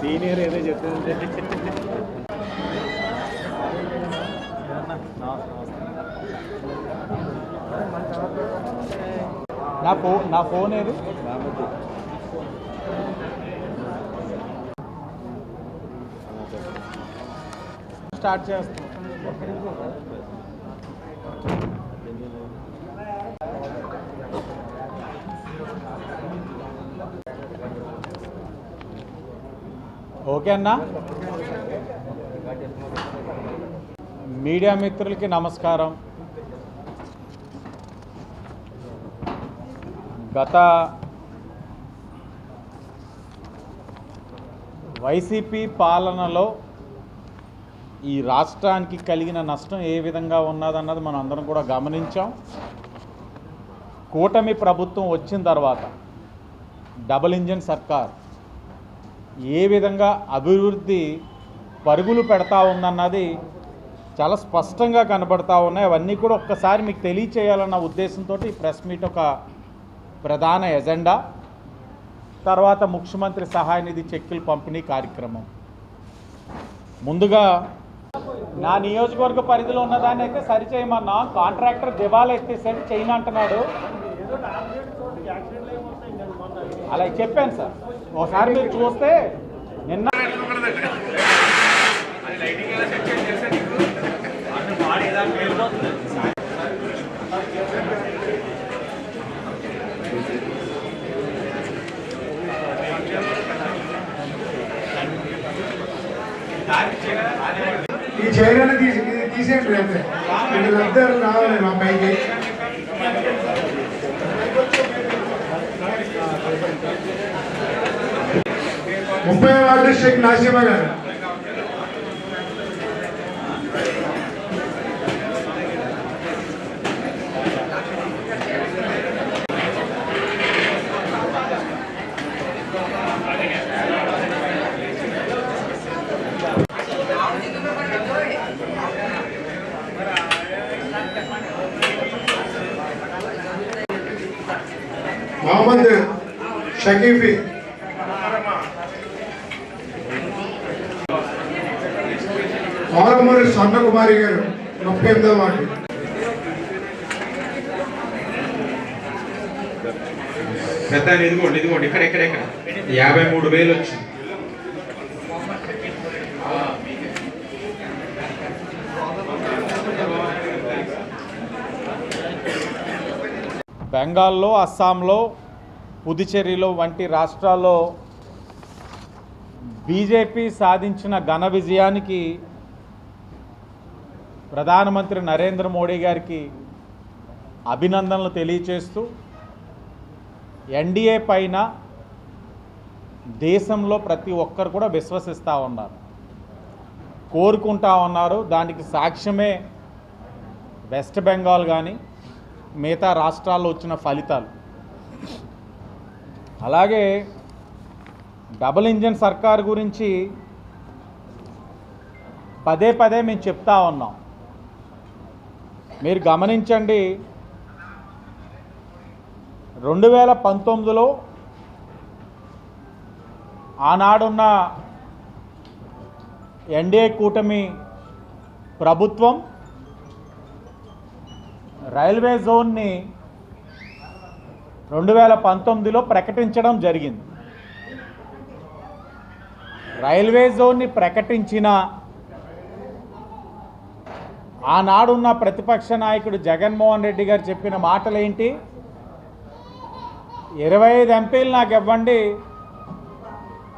Senior ఏదో చెప్తుంటే నా ఫోన్ ఏది స్టార్ట్ చేస్తాం. ఓకే అన్నా. మీడియా మిత్రులకి నమస్కారం. గత వైసీపీ పాలనలో ఈ రాష్ట్రానికి కలిగిన నష్టం ఏ విధంగా ఉన్నదన్నది మనం అందరం కూడా గమనించాం. కూటమి ప్రభుత్వం వచ్చిన తర్వాత డబుల్ ఇంజిన్ సర్కార్ ఏ విధంగా అభివృద్ధి పరుగులు పెడతా ఉందన్నది చాలా స్పష్టంగా కనబడతా ఉన్నాయి. అవన్నీ కూడా ఒక్కసారి మీకు తెలియచేయాలన్న ఉద్దేశంతో ఈ ప్రెస్ మీట్ ఒక ప్రధాన ఎజెండా. తర్వాత ముఖ్యమంత్రి సహాయ నిధి చెక్కుల పంపిణీ కార్యక్రమం. ముందుగా నా నియోజకవర్గ పరిధిలో ఉన్నదాన్ని అయితే సరిచేయమన్నా. కాంట్రాక్టర్ దివాలా ఎత్తేసాడు, చైనా అంటున్నాడు. అలా చెప్పాను సార్. ఒకసారి మీరు చూస్తే నిన్న ఈ చైనా తీసేయండి. వీళ్ళందరూ రావాలి మా పైకి. ముప్పై వార్డు షేక్ నాసిమా గారు. మొహమ్మద్ షకీఫీ. ఆరమూరి స్వర్ణకుమారి గారు 38వ వార్డు. పెద్ద ఇదిగోండి ఇక్కడ 53,000 వచ్చింది. బెంగాల్లో, అస్సాంలో, పుదుచ్చేరిలో వంటి రాష్ట్రాల్లో బీజేపీ సాధించిన ఘన విజయానికి ప్రధానమంత్రి నరేంద్ర మోడీ గారికి అభినందనలు తెలియచేస్తూ ఎన్డీఏ పైన దేశంలో ప్రతి ఒక్కరు కూడా విశ్వసిస్తూ ఉన్నారు, కోరుకుంటా ఉన్నారు. దానికి సాక్ష్యమే వెస్ట్ బెంగాల్ కానీ మిగతా రాష్ట్రాల్లో వచ్చిన ఫలితాలు. అలాగే డబుల్ ఇంజిన్ సర్కార్ గురించి పదే పదే మేము చెప్తా ఉన్నాం. మీరు గమనించండి, 2019లో ఆనాడున్న ఎన్డీఏ కూటమి ప్రభుత్వం రైల్వే జోన్ని 2019లో ప్రకటించడం జరిగింది. రైల్వే జోన్ని ప్రకటించిన ఆనాడున్న ప్రతిపక్ష నాయకుడు జగన్మోహన్ రెడ్డి గారు చెప్పిన మాటలు ఏంటి? 25 ఎంపీలు నాకు ఇవ్వండి,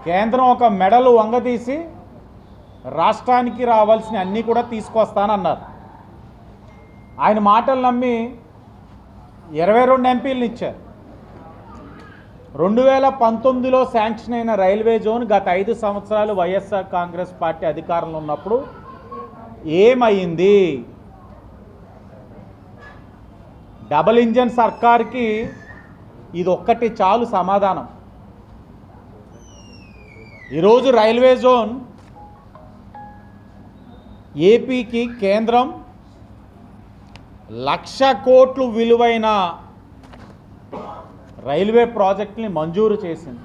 కేంద్రం ఒక మెడలు వంగదీసి రాష్ట్రానికి రావాల్సిన అన్నీ కూడా తీసుకొస్తానన్నారు. ఆయన మాటలు నమ్మి 22 ఎంపీలను ఇచ్చారు. 2019లో శాంక్షన్ అయిన రైల్వే జోన్ గత 5 సంవత్సరాలు వైఎస్ఆర్ కాంగ్రెస్ పార్టీ అధికారంలో ఉన్నప్పుడు ఏమైంది? డబుల్ ఇంజన్ సర్కార్కి ఇది ఒక్కటి చాలు సమాధానం. ఈరోజు రైల్వే జోన్ ఏపీకి కేంద్రం 1,00,000 కోట్లు విలువైన రైల్వే ప్రాజెక్టుని మంజూరు చేసింది.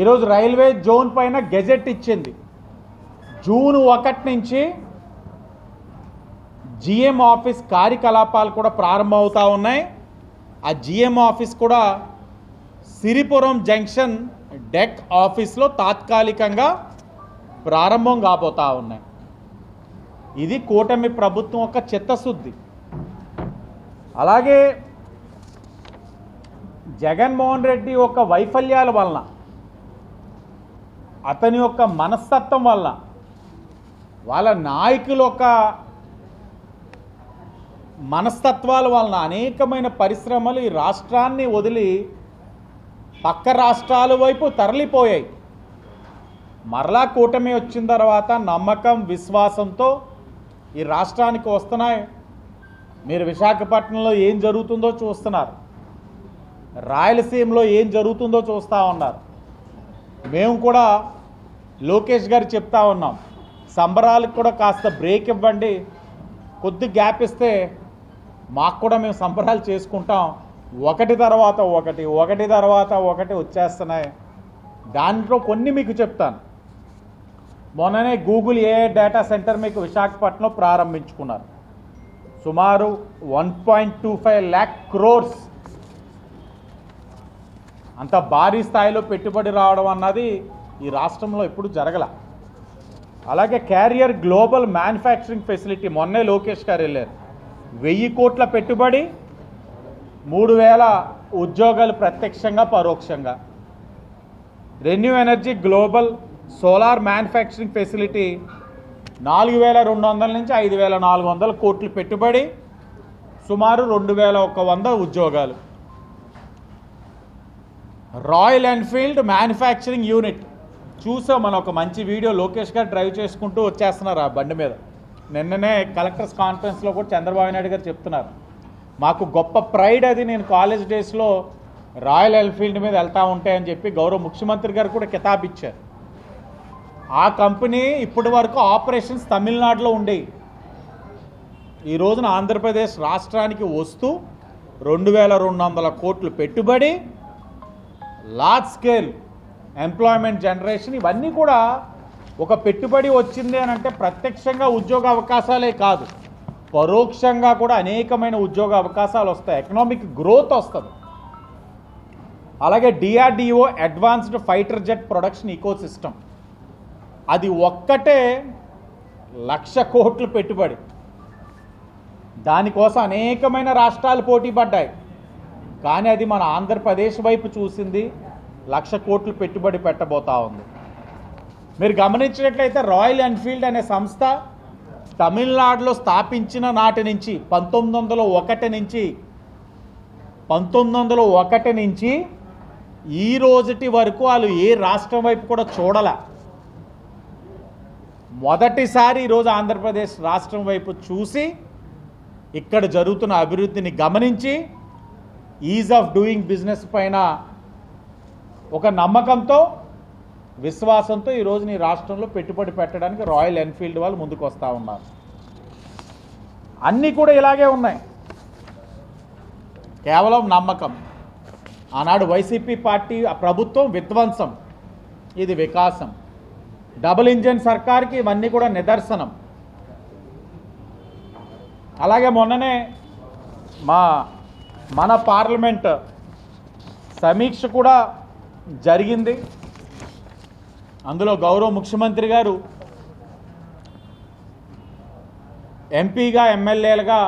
ఈరోజు రైల్వే జోన్ పైన గెజెట్ ఇచ్చింది. జూన్ 1 నుంచి జిఎం ఆఫీస్ కార్యకలాపాలు కూడా ప్రారంభమవుతూ ఉన్నాయి. ఆ జిఎం ఆఫీస్ కూడా సిరిపురం జంక్షన్ డెక్ ఆఫీస్లో తాత్కాలికంగా ప్రారంభం కాబోతూ ఉన్నాయి. ఇది కూటమి ప్రభుత్వం యొక్క చిత్తశుద్ధి. అలాగే జగన్మోహన్ రెడ్డి యొక్క వైఫల్యాల వలన, అతని యొక్క మనస్తత్వం వల్ల, వాళ్ళ నాయకుల యొక్క మనస్తత్వాల వలన అనేకమైన పరిశ్రమలు ఈ రాష్ట్రాన్ని వదిలి పక్క రాష్ట్రాల వైపు తరలిపోయాయి. మరలా కూటమి వచ్చిన తర్వాత నమ్మకం, విశ్వాసంతో ఈ రాష్ట్రానికి వస్తున్నాయి. మీరు విశాఖపట్నంలో ఏం జరుగుతుందో చూస్తున్నారు, రాయలసీమలో ఏం జరుగుతుందో చూస్తూ ఉన్నారు. మేము కూడా లోకేష్ గారు చెప్తా ఉన్నాం, సంబరాలకు కూడా కాస్త బ్రేక్ ఇవ్వండి, కొద్ది గ్యాప్ ఇస్తే మాకు కూడా మేము సంబరాలు చేసుకుంటాం. ఒకటి తర్వాత ఒకటి వచ్చేస్తున్నాయి. దాంట్లో కొన్ని మీకు చెప్తాను. మొన్ననే గూగుల్ ఏఐ డేటా సెంటర్ మీకు విశాఖపట్నంలో ప్రారంభించుకున్నారు. సుమారు 1.25 lakh crores అంత భారీ స్థాయిలో పెట్టుబడి రావడం అన్నది ఈ రాష్ట్రంలో ఎప్పుడు జరగల. అలాగే క్యారియర్ గ్లోబల్ మ్యానుఫ్యాక్చరింగ్ ఫెసిలిటీ మొన్నే లోకేష్ గారు వెళ్ళారు. 1000 కోట్ల పెట్టుబడి, 3000 ఉద్యోగాలు ప్రత్యక్షంగా పరోక్షంగా. Renew energy global solar manufacturing facility 4200 నుంచి 5400 కోట్లు పెట్టుబడి, సుమారు 2100 ఉద్యోగాలు. రాయల్ ఎన్ఫీల్డ్ మ్యానుఫ్యాక్చరింగ్ యూనిట్ చూసాం మనం, ఒక మంచి వీడియో లోకేష్ గారు డ్రైవ్ చేసుకుంటూ వచ్చేస్తున్నారు ఆ బండి మీద. నిన్ననే కలెక్టర్స్ కాన్ఫరెన్స్లో కూడా చంద్రబాబు నాయుడు గారు చెప్తున్నారు, మాకు గొప్ప ప్రైడ్ అది, నేను కాలేజ్ డేస్లో రాయల్ ఎన్ఫీల్డ్ మీద వెళ్తూ ఉంటాయని చెప్పి గౌరవ ముఖ్యమంత్రి గారు కూడా కితాబ్ ఇచ్చారు. ఆ కంపెనీ ఇప్పటి వరకు ఆపరేషన్స్ తమిళనాడులో ఉండేవి. ఈ రోజున ఆంధ్రప్రదేశ్ రాష్ట్రానికి వస్తూ 2200 కోట్లు పెట్టుబడి, లార్జ్ స్కేల్ ఎంప్లాయ్మెంట్ జనరేషన్, ఇవన్నీ కూడా ఒక పెట్టుబడి వచ్చింది అని అంటే ప్రత్యక్షంగా ఉద్యోగ అవకాశాలే కాదు, పరోక్షంగా కూడా అనేకమైన ఉద్యోగ అవకాశాలు వస్తాయి, ఎకనామిక్ గ్రోత్ వస్తుంది. అలాగే DRDO advanced fighter jet production ecosystem, అది ఒక్కటే 1,00,000 కోట్లు పెట్టుబడి. దానికోసం అనేకమైన రాష్ట్రాలు పోటీ పడ్డాయి, కానీ అది మన ఆంధ్రప్రదేశ్ వైపు చూసింది, 1,00,000 కోట్లు పెట్టుబడి పెట్టబోతా ఉంది. మీరు గమనించినట్లయితే రాయల్ ఎన్ఫీల్డ్ అనే సంస్థ తమిళనాడులో స్థాపించిన నాటి నుంచి 1901 నుంచి ఈ రోజుటి వరకు వాళ్ళు ఏ రాష్ట్రం వైపు కూడా చూడాల. మొదటిసారి ఈరోజు ఆంధ్రప్రదేశ్ రాష్ట్రం వైపు చూసి ఇక్కడ జరుగుతున్న అభివృద్ధిని గమనించి ఈజ్ ఆఫ్ డూయింగ్ బిజినెస్ పైన ఒక నమ్మకంతో, విశ్వాసంతో ఈరోజు నీ రాష్ట్రంలో పెట్టుబడి పెట్టడానికి రాయల్ ఎన్ఫీల్డ్ వాళ్ళు ముందుకు వస్తూ ఉన్నారు. అన్నీ కూడా ఇలాగే ఉన్నాయి, కేవలం నమ్మకం. ఆనాడు వైసీపీ పార్టీ ప్రభుత్వం విధ్వంసం, ఇది వికాసం. డబుల్ ఇంజన్ సర్కార్కి ఇవన్నీ కూడా నిదర్శనం. అలాగే మొన్ననే మన పార్లమెంట్ సమీక్ష కూడా జరిగింది. అందులో గౌరవ ముఖ్యమంత్రి గారు ఎంపీగా, ఎమ్మెల్యేలుగా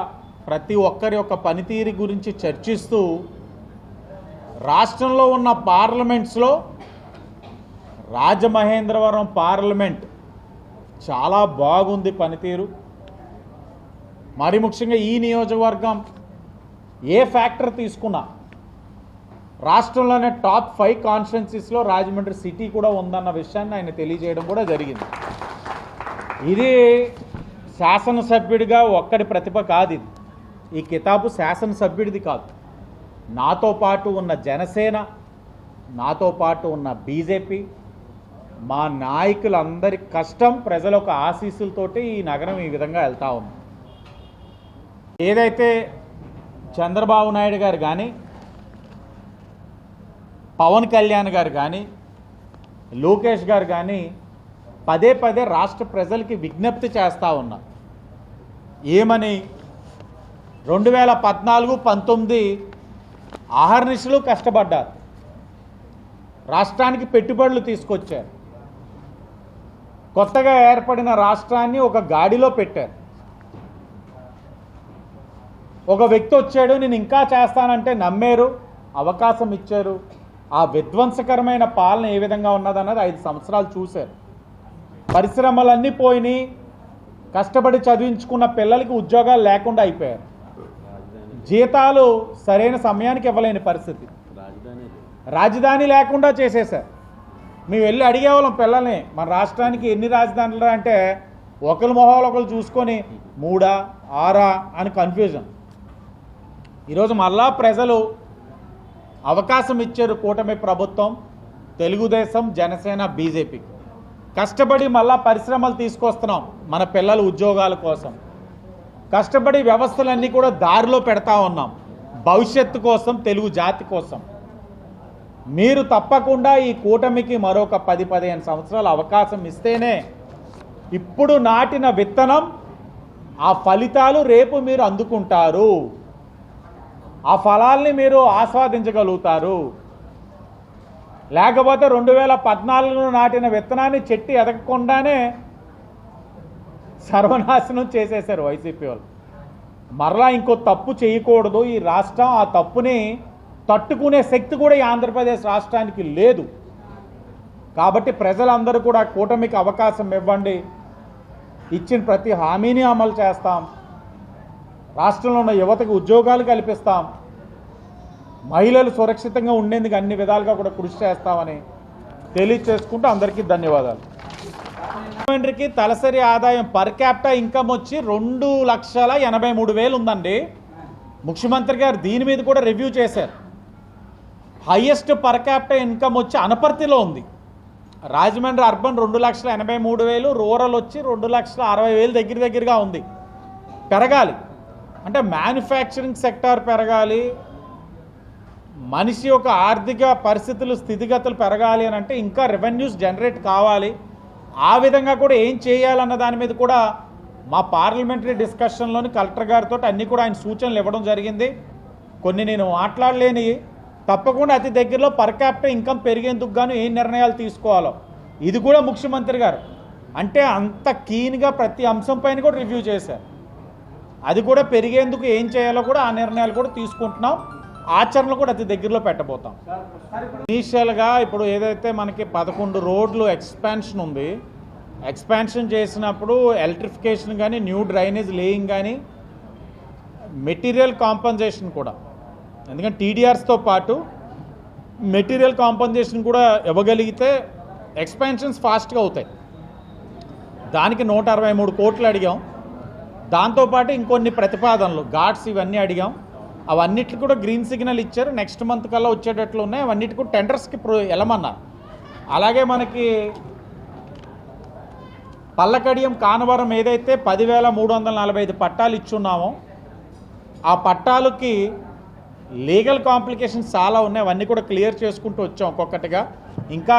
ప్రతి ఒక్కరి యొక్క పనితీరు గురించి చర్చిస్తూ రాష్ట్రంలో ఉన్న పార్లమెంట్స్లో రాజమహేంద్రవరం పార్లమెంట్ చాలా బాగుంది పనితీరు. మరి ముఖ్యంగా ఈ నియోజకవర్గం ఏ ఫ్యాక్టర్ తీసుకున్నా రాష్ట్రంలోనే టాప్ 5 కాన్స్టిట్యున్సీస్లో రాజమండ్రి సిటీ కూడా ఉందన్న విషయాన్ని ఆయన తెలియజేయడం కూడా జరిగింది. ఇది శాసనసభ్యుడిగా ఒక్కడి ప్రతిభ కాదు, ఇది ఈ కితాబు శాసనసభ్యుడిది కాదు. నాతో పాటు ఉన్న జనసేన, నాతో పాటు ఉన్న బీజేపీ, మా నాయకులందరి కష్టం, ప్రజల యొక్క ఆశీస్సులతోటి ఈ నగరం ఈ విధంగా వెళ్తూ ఉంది. ఏదైతే చంద్రబాబు నాయుడు గారు కానీ, పవన్ కళ్యాణ్ గారు కానీ, లోకేష్ గారు కానీ పదే పదే రాష్ట్ర ప్రజలకి విజ్ఞప్తి చేస్తూ ఉన్నారు. ఏమని? 2014-19 ఆహర్నిశలు కష్టపడ్డారు, రాష్ట్రానికి పెట్టుబడులు తీసుకొచ్చారు, కొత్తగా ఏర్పడిన రాష్ట్రాన్ని ఒక గాడిలో పెట్టారు. ఒక వ్యక్తి వచ్చాడు, నేను ఇంకా చేస్తానంటే నమ్మారు, అవకాశం ఇచ్చారు. ఆ విధ్వంసకరమైన పాలన ఏ విధంగా ఉన్నదన్నది 5 సంవత్సరాలు చూశారు. పరిశ్రమలన్నీ పోయినాయి, కష్టపడి చదివించుకున్న పిల్లలకి ఉద్యోగాలు లేకుండా అయిపోయారు, జీతాలు సరైన సమయానికి ఇవ్వలేని పరిస్థితి, రాజధాని లేకుండా చేసేశారు. మేము వెళ్ళి అడిగేవాళ్ళం పిల్లల్ని, మన రాష్ట్రానికి ఎన్ని రాజధానులు అంటే ఒకరి మొహాలు ఒకరు చూసుకొని 3 6 అని కన్ఫ్యూజన్. ఈరోజు మళ్ళా ప్రజలు అవకాశం ఇచ్చారు. కూటమి ప్రభుత్వం, తెలుగుదేశం, జనసేన, బీజేపీ కష్టపడి మళ్ళా పరిశ్రమలు తీసుకొస్తున్నాం మన పిల్లల ఉద్యోగాల కోసం. కష్టపడి వ్యవస్థలన్నీ కూడా దారిలో పెడతా ఉన్నాం భవిష్యత్తు కోసం, తెలుగు జాతి కోసం. మీరు తప్పకుండా ఈ కూటమికి మరొక 10-15 సంవత్సరాల అవకాశం ఇస్తేనే ఇప్పుడు నాటిన విత్తనం ఆ ఫలితాలు రేపు మీరు అందుకుంటారు, ఆ ఫలాల్ని మీరు ఆస్వాదించగలుగుతారు. లేకపోతే 2014లో నాటిన విత్తనాన్ని చెట్టు ఎదగకుండానే సర్వనాశనం చేసేశారు వైసీపీ వాళ్ళు. మరలా ఇంకో తప్పు చేయకూడదు ఈ రాష్ట్రం. ఆ తప్పుని తట్టుకునే శక్తి కూడా ఈ ఆంధ్రప్రదేశ్ రాష్ట్రానికి లేదు. కాబట్టి ప్రజలందరూ కూడా కూటమికి అవకాశం ఇవ్వండి. ఇచ్చిన ప్రతి హామీని అమలు చేస్తాం. రాష్ట్రంలో ఉన్న యువతకు ఉద్యోగాలు కల్పిస్తాం. మహిళలు సురక్షితంగా ఉండేందుకు అన్ని విధాలుగా కూడా కృషి చేస్తామని తెలియచేసుకుంటూ అందరికీ ధన్యవాదాలు. ముఖ్యమంత్రికి తలసరి ఆదాయం పర్ క్యాపిటా ఇన్కమ్ వచ్చి 2,83,000 ఉందండి. ముఖ్యమంత్రి గారు దీని మీద కూడా రివ్యూ చేశారు. హైయెస్ట్ పర్ క్యాపిటా ఇన్కమ్ వచ్చి అనపర్తిలో ఉంది. రాజమండ్రి అర్బన్ 2,83,000, రూరల్ వచ్చి 2,60,000 దగ్గరగా ఉంది. పెరగాలి అంటే మ్యానుఫ్యాక్చరింగ్ సెక్టార్ పెరగాలి, మనిషి యొక్క ఆర్థిక పరిస్థితులు స్థితిగతులు పెరగాలి అని అంటే ఇంకా రెవెన్యూస్ జనరేట్ కావాలి. ఆ విధంగా కూడా ఏం చేయాలన్న దాని మీద కూడా మా పార్లమెంటరీ డిస్కషన్లోని కలెక్టర్ గారితో అన్నీ కూడా ఆయన సూచనలు ఇవ్వడం జరిగింది. కొన్ని నేను మాట్లాడలేని, తప్పకుండా అతి దగ్గరలో పర్ క్యాపిటా ఇన్కమ్ పెరిగేందుకు గాను ఏం నిర్ణయాలు తీసుకోవాలో ఇది కూడా ముఖ్యమంత్రి గారు అంటే అంత కీన్గా ప్రతి అంశం పైన కూడా రివ్యూ చేశారు. అది కూడా పెరిగేందుకు ఏం చేయాలో కూడా ఆ నిర్ణయాలు కూడా తీసుకుంటున్నాం. ఆచరణలు కూడా అతి దగ్గరలో పెట్టబోతాం. ఇనీషియల్గా ఇప్పుడు ఏదైతే మనకి 11 రోడ్లు ఎక్స్పాన్షన్ ఉంది, ఎక్స్పాన్షన్ చేసినప్పుడు ఎలక్ట్రిఫికేషన్ కానీ, న్యూ డ్రైనేజ్ లేయింగ్ కానీ, మెటీరియల్ కాంపన్సేషన్ కూడా, ఎందుకంటే టీడీఆర్స్తో పాటు మెటీరియల్ కాంపన్సేషన్ కూడా ఇవ్వగలిగితే ఎక్స్పాన్షన్స్ ఫాస్ట్గా అవుతాయి. దానికి 163 కోట్లు అడిగాం. దాంతోపాటు ఇంకొన్ని ప్రతిపాదనలు, ఘాట్స్ ఇవన్నీ అడిగాం. అవన్నిటికి కూడా గ్రీన్ సిగ్నల్ ఇచ్చారు. నెక్స్ట్ మంత్ కల్లా వచ్చేటట్లు ఉన్నాయి. అవన్నిటికి కూడా టెండర్స్కి వెళ్ళమన్నారు. అలాగే మనకి పల్లకడియం కానవరం ఏదైతే 10,345 పట్టాలు ఇచ్చున్నామో ఆ పట్టాలకి లీగల్ కాంప్లికేషన్స్ చాలా ఉన్నాయి. అవన్నీ కూడా క్లియర్ చేసుకుంటూ వచ్చాం ఒక్కొక్కటిగా. ఇంకా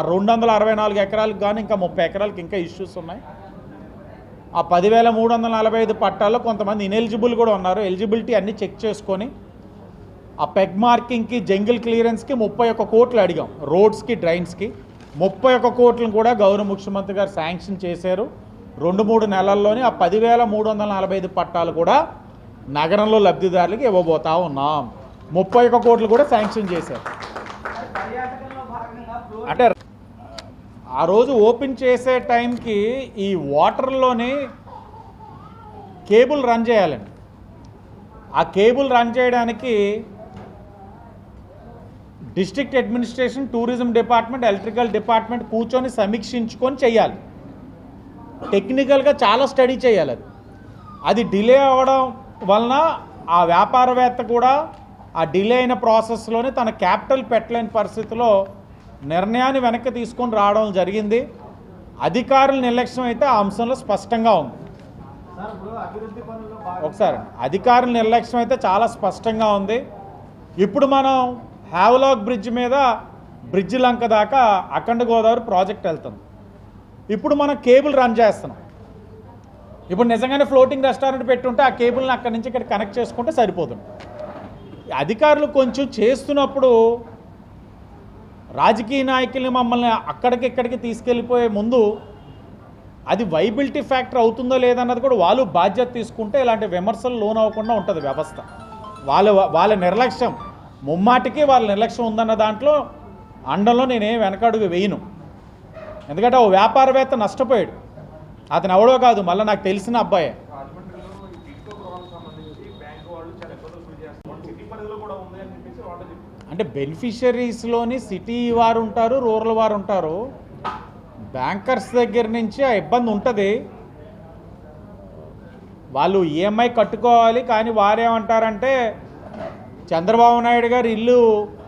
264 ఎకరాలకు కానీ ఇంకా 30 ఎకరాలకు ఇంకా ఇష్యూస్ ఉన్నాయి. ఆ 10,345 పట్టాల్లో కొంతమంది ఇనెలిజిబుల్ కూడా ఉన్నారు. ఎలిజిబిలిటీ అన్నీ చెక్ చేసుకొని ఆ పెగ్ మార్కింగ్కి, జంగిల్ క్లియరెన్స్కి 31 కోట్లు అడిగాం. రోడ్స్కి, డ్రైన్స్కి 31 కోట్లను కూడా గౌరవ ముఖ్యమంత్రి గారు శాంక్షన్ చేశారు. 2-3 నెలల్లోనే ఆ 10,345 పట్టాలు కూడా నగరంలో లబ్ధిదారులకు ఇవ్వబోతా ఉన్నాం. 31 కోట్లు కూడా శాంక్షన్ చేశారు. అంటే ఆ రోజు ఓపెన్ చేసే టైంకి ఈ వాటర్లోనే కేబుల్ రన్ చేయాలండి. ఆ కేబుల్ రన్ చేయడానికి district administration, tourism department, electrical department కూర్చొని సమీక్షించుకొని చేయాలి. టెక్నికల్గా చాలా స్టడీ చేయాలి. అది డిలే అవ్వడం వలన ఆ వ్యాపారవేత్త కూడా ఆ డిలే అయిన ప్రాసెస్లోనే తన క్యాపిటల్ పెట్టలేని పరిస్థితిలో నిర్ణయాన్ని వెనక్కి తీసుకొని రావడం జరిగింది. అధికారుల నిర్లక్ష్యం అయితే ఆ అంశంలో స్పష్టంగా ఉంది. ఒకసారి అధికారుల నిర్లక్ష్యం అయితే చాలా స్పష్టంగా ఉంది. ఇప్పుడు మనం హ్యావ్లాక్ బ్రిడ్జ్ మీద బ్రిడ్జ్ లంక దాకా అఖండ గోదావరి ప్రాజెక్ట్ వెళ్తుంది. ఇప్పుడు మనం కేబుల్ రన్ చేస్తున్నాం. ఇప్పుడు నిజంగానే ఫ్లోటింగ్ రెస్టారెంట్ పెట్టుంటే ఆ కేబుల్ని అక్కడి నుంచి ఇక్కడ కనెక్ట్ చేసుకుంటే సరిపోతుంది. అధికారులు కొంచెం చేస్తున్నప్పుడు రాజకీయ నాయకుల్ని మమ్మల్ని అక్కడికి ఇక్కడికి తీసుకెళ్ళిపోయే ముందు అది వైబిలిటీ ఫ్యాక్టర్ అవుతుందో లేదన్నది కూడా వాళ్ళు బాధ్యత తీసుకుంటే ఇలాంటి విమర్శలు లోనవ్వకుండా ఉంటుంది వ్యవస్థ. వాళ్ళ నిర్లక్ష్యం ముమ్మాటికి వాళ్ళ నిర్లక్ష్యం ఉందన్న దాంట్లో అండంలో నేనేం వెనకడుగు వేయను. ఎందుకంటే ఓ వ్యాపారవేత్త నష్టపోయాడు. అతను ఎవడో కాదు, మళ్ళీ నాకు తెలిసిన అబ్బాయే. అంటే బెనిఫిషరీస్లోని సిటీ వారు ఉంటారు, రూరల్ వారు ఉంటారు. బ్యాంకర్స్ దగ్గర నుంచి ఆ ఇబ్బంది ఉంటుంది. వాళ్ళు ఈఎంఐ కట్టుకోవాలి, కానీ వారేమంటారంటే చంద్రబాబు నాయుడు గారు ఇల్లు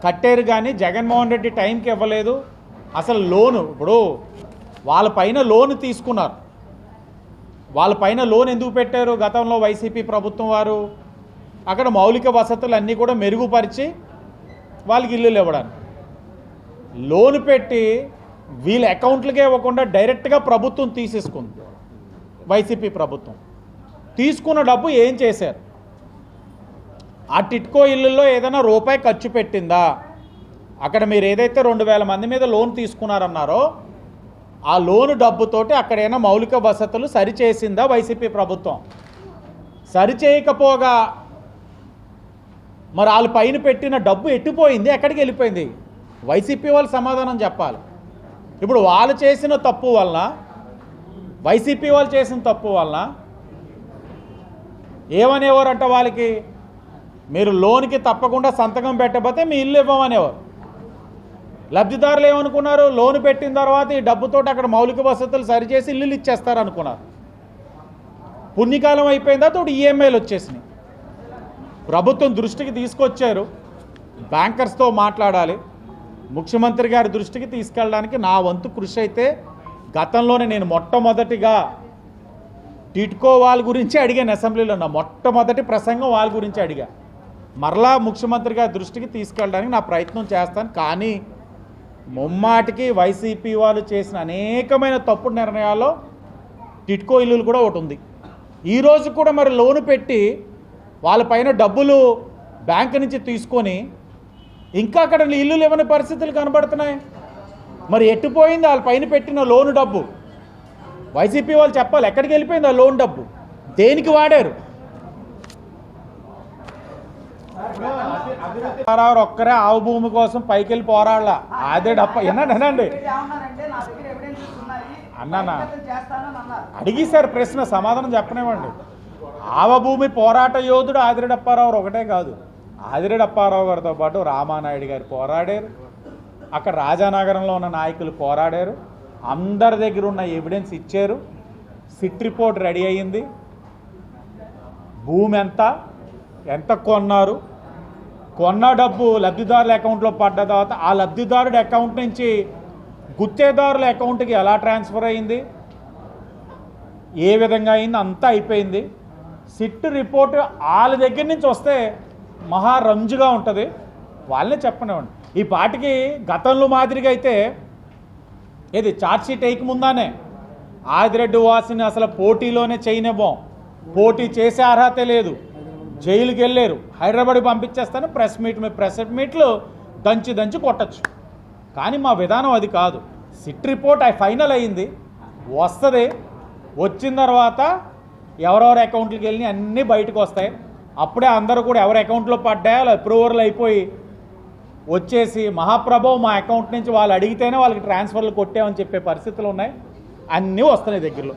కట్టారు కానీ జగన్మోహన్ రెడ్డి టైంకి ఇవ్వలేదు. అసలు లోను ఇప్పుడు వాళ్ళ పైన లోను తీసుకున్నారు. వాళ్ళ పైన లోన్ ఎందుకు పెట్టారు? గతంలో వైసీపీ ప్రభుత్వం వారు అక్కడ మౌలిక వసతులు అన్నీ కూడా మెరుగుపరిచి వాళ్ళకి ఇల్లులు ఇవ్వడానికి లోన్ పెట్టి వీళ్ళ అకౌంట్లకే ఇవ్వకుండా డైరెక్ట్గా ప్రభుత్వం తీసేసుకుంది. వైసీపీ ప్రభుత్వం తీసుకున్న డబ్బు ఏం చేశారు? ఆ టిట్కో ఇళ్ళల్లో ఏదైనా రూపాయి ఖర్చు పెట్టిందా? అక్కడ మీరు ఏదైతే 2000 మంది మీద లోన్ తీసుకున్నారన్నారో ఆ లోను డబ్బుతోటి అక్కడైనా మౌలిక వసతులు సరిచేసిందా వైసీపీ ప్రభుత్వం? సరిచేయకపోగా మరి వాళ్ళ పైన పెట్టిన డబ్బు ఎట్టిపోయింది? ఎక్కడికి వెళ్ళిపోయింది? వైసీపీ వాళ్ళు సమాధానం చెప్పాలి. ఇప్పుడు వాళ్ళు చేసిన తప్పు వలన, వైసీపీ వాళ్ళు చేసిన తప్పు వలన ఏమనేవారంట వాళ్ళకి? మీరు లోన్కి తప్పకుండా సంతకం పెట్టకపోతే మీ ఇల్లు ఇవ్వమనేవారు. లబ్ధిదారులు ఏమనుకున్నారు? లోన్ పెట్టిన తర్వాత ఈ డబ్బుతోటి అక్కడ మౌలిక వసతులు సరిచేసి ఇల్లులు ఇచ్చేస్తారు అనుకున్నారు. పుణ్యకాలం అయిపోయిందా తోటి ఈఎంఐలు వచ్చేసినాయి. ప్రభుత్వం దృష్టికి తీసుకొచ్చారు, బ్యాంకర్స్తో మాట్లాడాలి, ముఖ్యమంత్రి గారి దృష్టికి తీసుకెళ్ళడానికి నా వంతు కృషి అయితే గతంలోనే నేను మొట్టమొదటిగా టిట్కో వాళ్ళ గురించి అడిగాను. అసెంబ్లీలో నా మొట్టమొదటి ప్రసంగం వాళ్ళ గురించి అడిగా. మరలా ముఖ్యమంత్రి గారి దృష్టికి తీసుకెళ్ళడానికి నా ప్రయత్నం చేస్తాను. కానీ ముమ్మాటికి వైసీపీ వాళ్ళు చేసిన అనేకమైన తప్పుడు నిర్ణయాల్లో టిట్కో ఇల్లులు కూడా ఒకటి ఉంది. ఈరోజు కూడా మరి లోను పెట్టి వాళ్ళపైన డబ్బులు బ్యాంకు నుంచి తీసుకొని ఇంకా అక్కడ ఇల్లులు ఇవ్వని పరిస్థితులు కనబడుతున్నాయి. మరి ఎట్టుపోయింది వాళ్ళ పైన పెట్టిన లోను డబ్బు? వైసీపీ వాళ్ళు చెప్పాలి, ఎక్కడికి వెళ్ళిపోయింది ఆ లోన్ డబ్బు? దేనికి వాడారు? ఒక్కరే ఆవు భూమి కోసం పైకి వెళ్ళి పోరాడలా. అదే డప్ప ఏనండి అన్నానా అడిగిసారు ప్రశ్న, సమాధానం చెప్పనివ్వండి. ఆవభూమి పోరాట యోధుడు ఆదిరెడ్డి అప్పారావు ఒకటే కాదు, ఆదిరెడ్డి అప్పారావు గారితో పాటు రామానాయుడు గారు పోరాడారు. అక్కడ రాజానగరంలో ఉన్న నాయకులు పోరాడారు. అందరి దగ్గర ఉన్న ఎవిడెన్స్ ఇచ్చారు. సిట్ రిపోర్ట్ రెడీ అయ్యింది. భూమి ఎంత కొన్నారు, కొన్న డబ్బు లబ్ధిదారుల అకౌంట్లో పడ్డ తర్వాత ఆ లబ్ధిదారుడి అకౌంట్ నుంచి గుత్తేదారుల అకౌంట్కి ఎలా ట్రాన్స్ఫర్ అయింది, ఏ విధంగా అయింది, అంతా అయిపోయింది. సిట్ రిపోర్ట్ వాళ్ళ దగ్గర నుంచి వస్తే మహా రంజుగా ఉంటుంది. వాళ్ళనే చెప్పనివ్వండి. ఈ పాటికి గతంలో మాదిరిగా అయితే ఏది ఛార్జ్షీట్ వేయక ముందానే ఆదిరెడ్డి వాసిని అసలు పోటీలోనే చేయనివ్వం, పోటీ చేసే అర్హత లేదు, జైలుకి వెళ్ళారు, హైదరాబాద్ పంపించేస్తాను, ప్రెస్ మీట్లు దంచి కొట్టచ్చు. కానీ మా విధానం అది కాదు. సిట్ రిపోర్ట్ ఫైనల్ అయింది, వస్తుంది. వచ్చిన తర్వాత ఎవరెవరి అకౌంట్లకి వెళ్ళి అన్నీ బయటకు వస్తాయి. అప్పుడే అందరూ కూడా ఎవరి అకౌంట్లో పడ్డాయో అలా అప్రూవల్ అయిపోయి వచ్చేసి మహాప్రభు మా అకౌంట్ నుంచి వాళ్ళు అడిగితేనే వాళ్ళకి ట్రాన్స్ఫర్లు కొట్టామని చెప్పే పరిస్థితులు ఉన్నాయి. అన్నీ వస్తున్నాయి దగ్గరలో.